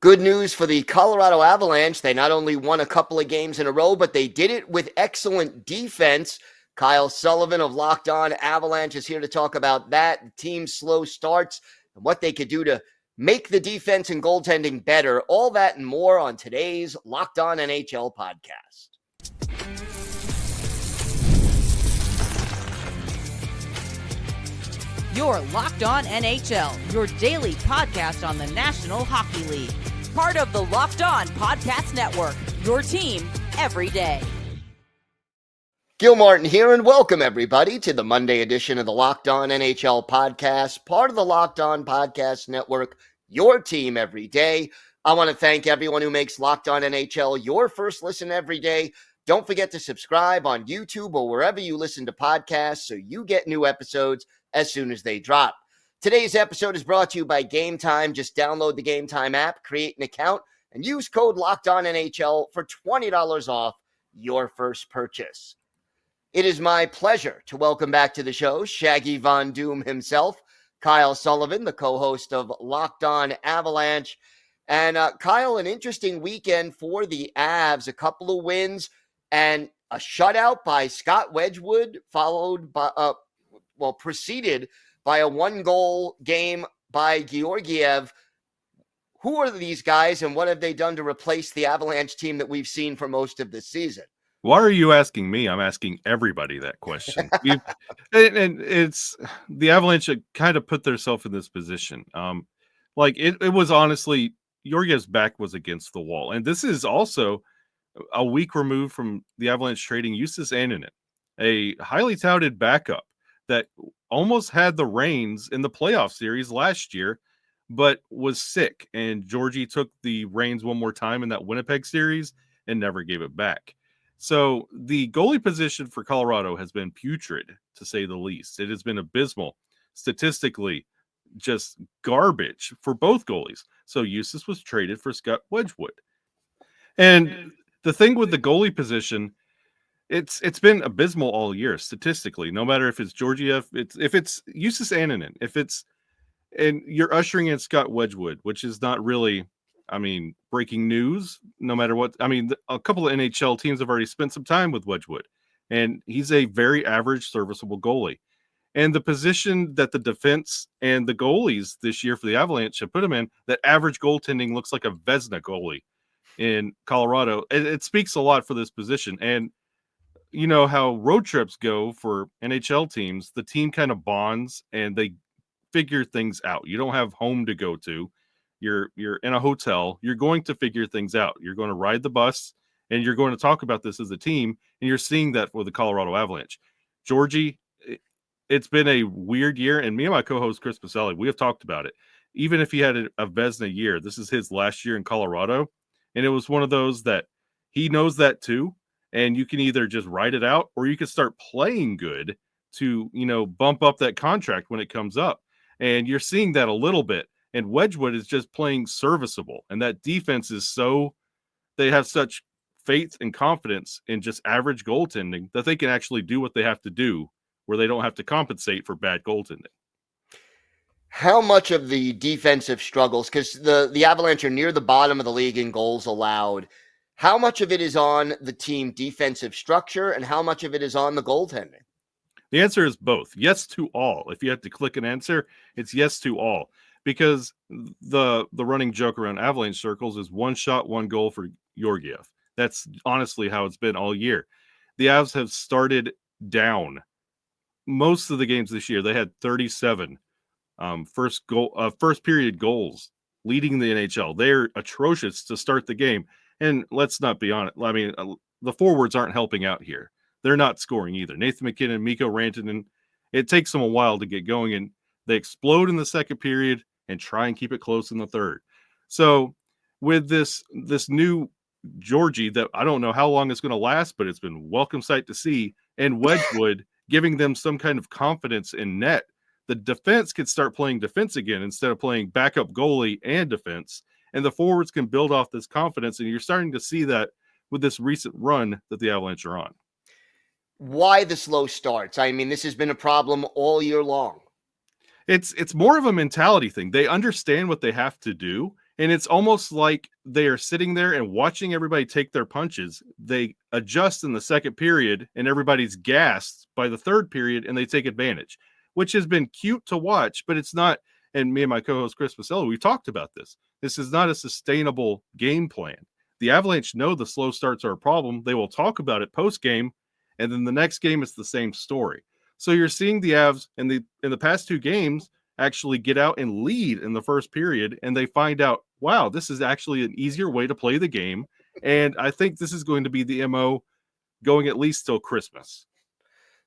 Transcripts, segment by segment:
Good news for the Colorado Avalanche. They not only won a couple of games in a row, but they did it with excellent defense. Kyle Sullivan of Locked On Avalanche is here to talk about that, the team's slow starts, and what they could do to make the defense and goaltending better. All that and more on today's Locked On NHL podcast. You're Locked On NHL, your daily podcast on the National Hockey League. Part of the Locked On Podcast Network, your team every day. Gil Martin here, and welcome everybody to the Monday edition of the Locked On NHL podcast, part of the Locked On Podcast Network, your team every day. I want to thank everyone who makes Locked On NHL your first listen every day. Don't forget to subscribe on YouTube or wherever you listen to podcasts so you get new episodes as soon as they drop. Today's episode is brought to you by Game Time. Just download the Game Time app, create an account, and use code LOCKEDONNHL for $20 off your first purchase. It is my pleasure to welcome back to the show Shaggy Von Doom himself, Kyle Sullivan, the co-host of Locked On Avalanche. And Kyle, an interesting weekend for the Avs, a couple of wins and a shutout by Scott Wedgwood, followed by preceded by a one-goal game by Georgiev. Who are these guys, and what have they done to replace the Avalanche team that we've seen for most of this season? Why are you asking me? I'm asking everybody that question. and it's the Avalanche that kind of put themselves in this position. It was honestly, Georgiev's back was against the wall. And this is also a week removed from the Avalanche trading Justus Annunen, a highly touted backup that almost had the reins in the playoff series last year, but was sick. And Georgie took the reins one more time in that Winnipeg series and never gave it back. So the goalie position for Colorado has been putrid, to say the least. It has been abysmal. Statistically, just garbage for both goalies. So Justus was traded for Scott Wedgwood. And the thing with the goalie position, it's been abysmal all year statistically. No matter if it's Georgiev, if it's Justus Annunen, and you're ushering in Scott Wedgwood, which is not really, breaking news. No matter what, a couple of NHL teams have already spent some time with Wedgwood, and he's a very average, serviceable goalie. And the position that the defense and the goalies this year for the Avalanche have put him in, that average goaltending looks like a Vezina goalie in Colorado. It speaks a lot for this position. And you know how road trips go for NHL teams, the team kind of bonds and they figure things out. You don't have home to go to. You're in a hotel. You're going to figure things out. You're going to ride the bus and you're going to talk about this as a team. And you're seeing that for the Colorado Avalanche. Georgie, it's been a weird year. And me and my co-host Chris Pacelli, we have talked about it. Even if he had a Vezina year, this is his last year in Colorado. And it was one of those that he knows that too. And you can either just write it out or you can start playing good to, bump up that contract when it comes up. And you're seeing that a little bit. And Wedgwood is just playing serviceable. And that defense is they have such faith and confidence in just average goaltending that they can actually do what they have to do where they don't have to compensate for bad goaltending. How much of the defensive struggles, because the Avalanche are near the bottom of the league in goals allowed, how much of it is on the team defensive structure and how much of it is on the goaltending? The answer is both. Yes to all. If you had to click an answer, it's yes to all. Because the running joke around Avalanche circles is one shot, one goal for Georgiev. That's honestly how it's been all year. The Avs have started down. Most of the games this year, they had 37 first period goals leading the NHL. They're atrocious to start the game. And let's not be honest. The forwards aren't helping out here. They're not scoring either. Nathan McKinnon, Mikko Rantanen, it takes them a while to get going, and they explode in the second period and try and keep it close in the third. So with this new Georgie that I don't know how long it's going to last, but it's been welcome sight to see, and Wedgwood giving them some kind of confidence in net, the defense could start playing defense again instead of playing backup goalie and defense. And the forwards can build off this confidence. And you're starting to see that with this recent run that the Avalanche are on. Why the slow starts? This has been a problem all year long. It's more of a mentality thing. They understand what they have to do, And it's almost like they are sitting there and watching everybody take their punches. They adjust in the second period and everybody's gassed by the third period and they take advantage, which has been cute to watch, but it's not. And me and my co-host Chris Pacello, we talked about this. This is not a sustainable game plan. The Avalanche know the slow starts are a problem. They will talk about it post-game, and then the next game is the same story. So you're seeing the Avs in the past two games actually get out and lead in the first period, and they find out, wow, this is actually an easier way to play the game. And I think this is going to be the MO going at least till Christmas.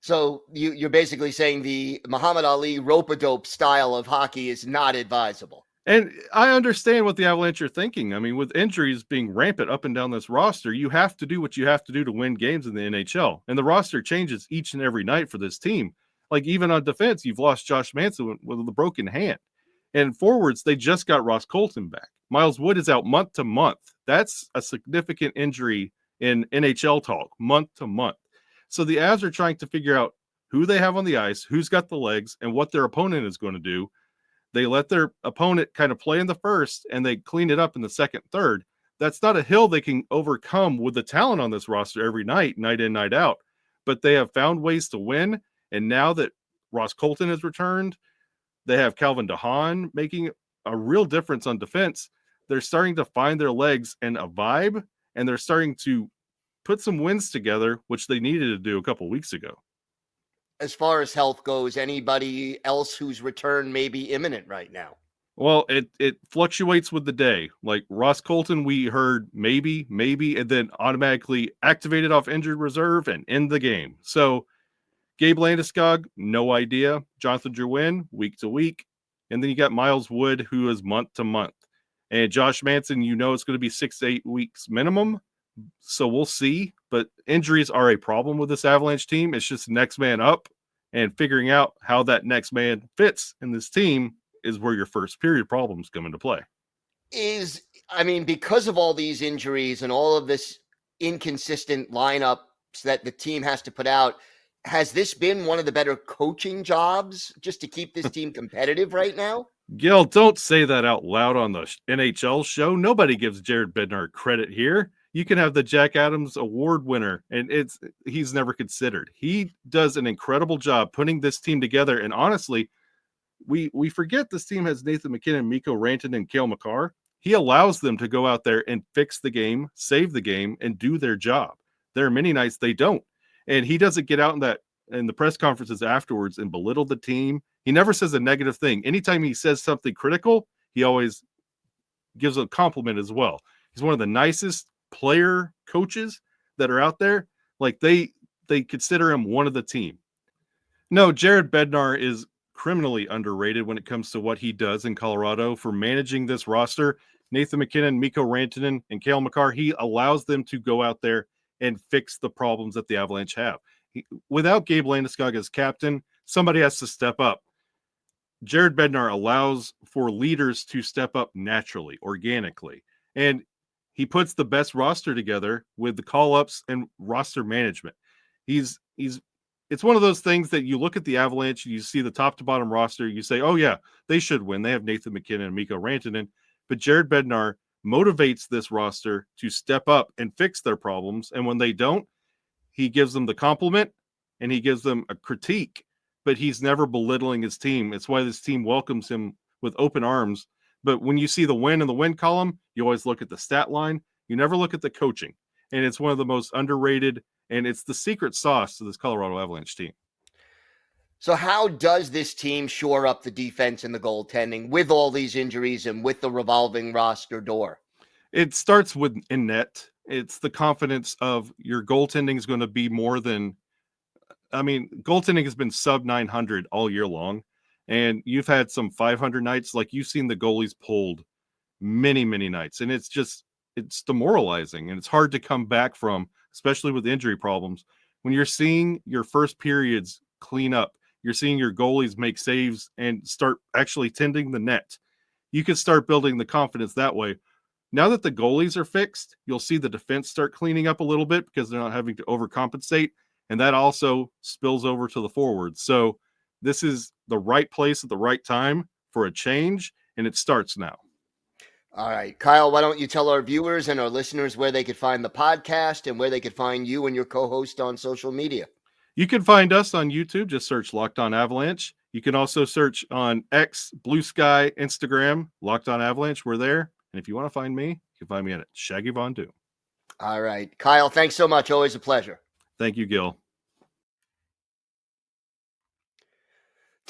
So you're basically saying the Muhammad Ali rope-a-dope style of hockey is not advisable. And I understand what the Avalanche are thinking. I mean, with injuries being rampant up and down this roster, you have to do what you have to do to win games in the NHL. And the roster changes each and every night for this team. Like, even on defense, you've lost Josh Manson with a broken hand. And forwards, they just got Ross Colton back. Miles Wood is out month to month. That's a significant injury in NHL talk, month to month. So the Avs are trying to figure out who they have on the ice, who's got the legs, and what their opponent is going to do. They let their opponent kind of play in the first, and they clean it up in the second, third. That's not a hill they can overcome with the talent on this roster every night, night in, night out. But they have found ways to win, and now that Ross Colton has returned, they have Calvin DeHaan making a real difference on defense. They're starting to find their legs and a vibe, and they're starting to put some wins together, which they needed to do a couple weeks ago. As far as health goes, anybody else whose return may be imminent right now? Well, it fluctuates with the day. Like Ross Colton, we heard maybe, and then automatically activated off injured reserve and end the game. So Gabe Landeskog, no idea. Jonathan Drouin, week to week. And then you got Miles Wood, who is month to month. And Josh Manson, it's going to be 6 to 8 weeks minimum. So we'll see. But injuries are a problem with this Avalanche team. It's just next man up, and figuring out how that next man fits in this team is where your first period problems come into play. Because of all these injuries and all of this inconsistent lineups that the team has to put out, has this been one of the better coaching jobs just to keep this team competitive right now? Gil, don't say that out loud on the NHL show. Nobody gives Jared Bednar credit here. You can have the Jack Adams Award winner, and he's never considered. He does an incredible job putting this team together. And honestly, we forget this team has Nathan MacKinnon, Mikko Rantanen, and Cale Makar. He allows them to go out there and fix the game, save the game, and do their job. There are many nights they don't. And he doesn't get out in the press conferences afterwards and belittle the team. He never says a negative thing. Anytime he says something critical, he always gives a compliment as well. He's one of the nicest player coaches that are out there. Like they consider him one of the team. No, Jared Bednar is criminally underrated when it comes to what he does in Colorado for managing this roster. Nathan MacKinnon, Mikko Rantanen, and Cale Makar, he allows them to go out there and fix the problems that the Avalanche have. Without Gabe Landeskog as captain, somebody has to step up. Jared Bednar allows for leaders to step up naturally, organically. And he puts the best roster together with the call-ups and roster management. It's one of those things that you look at the Avalanche, you see the top to bottom roster, you say, oh yeah, they should win. They have Nathan MacKinnon and Mikko Rantanen. But Jared Bednar motivates this roster to step up and fix their problems. And when they don't, he gives them the compliment and he gives them a critique, but he's never belittling his team. It's why this team welcomes him with open arms. But when you see the win in the win column, you always look at the stat line. You never look at the coaching. And it's one of the most underrated, and it's the secret sauce to this Colorado Avalanche team. So how does this team shore up the defense and the goaltending with all these injuries and with the revolving roster door? It starts with in net. It's the confidence of your goaltending is going to be more than, goaltending has been sub 900 all year long. And you've had some 500 nights, like you've seen the goalies pulled many, many nights. And it's demoralizing and it's hard to come back from, especially with injury problems. When you're seeing your first periods clean up, you're seeing your goalies make saves and start actually tending the net. You can start building the confidence that way. Now that the goalies are fixed, you'll see the defense start cleaning up a little bit because they're not having to overcompensate. And that also spills over to the forwards. So this is the right place at the right time for a change, and it starts now. All right, Kyle, why don't you tell our viewers and our listeners where they could find the podcast and where they could find you and your co-host on social media? You can find us on YouTube. Just search Locked On Avalanche. You can also search on X, Blue Sky, Instagram, Locked On Avalanche. We're there. And if you want to find me, you can find me at Shaggy Von Du. All right, Kyle, thanks so much. Always a pleasure. Thank you, Gil.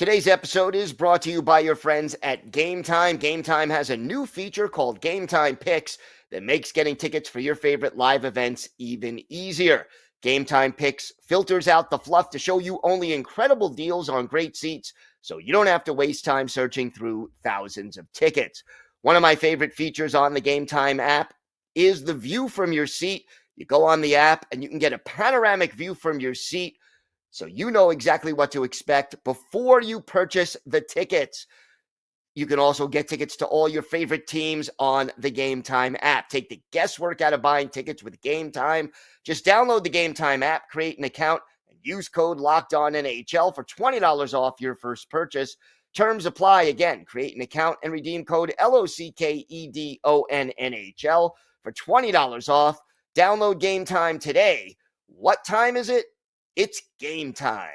Today's episode is brought to you by your friends at Game Time. Game Time has a new feature called Game Time Picks that makes getting tickets for your favorite live events even easier. Game Time Picks filters out the fluff to show you only incredible deals on great seats, so you don't have to waste time searching through thousands of tickets. One of my favorite features on the Game Time app is the view from your seat. You go on the app and you can get a panoramic view from your seat, so you know exactly what to expect before you purchase the tickets. You can also get tickets to all your favorite teams on the Game Time app. Take the guesswork out of buying tickets with Game Time. Just download the Game Time app, create an account, and use code LOCKEDONNHL for $20 off your first purchase. Terms apply. Again, create an account and redeem code LOCKEDONNHL for $20 off. Download Game Time today. What time is it? It's game time.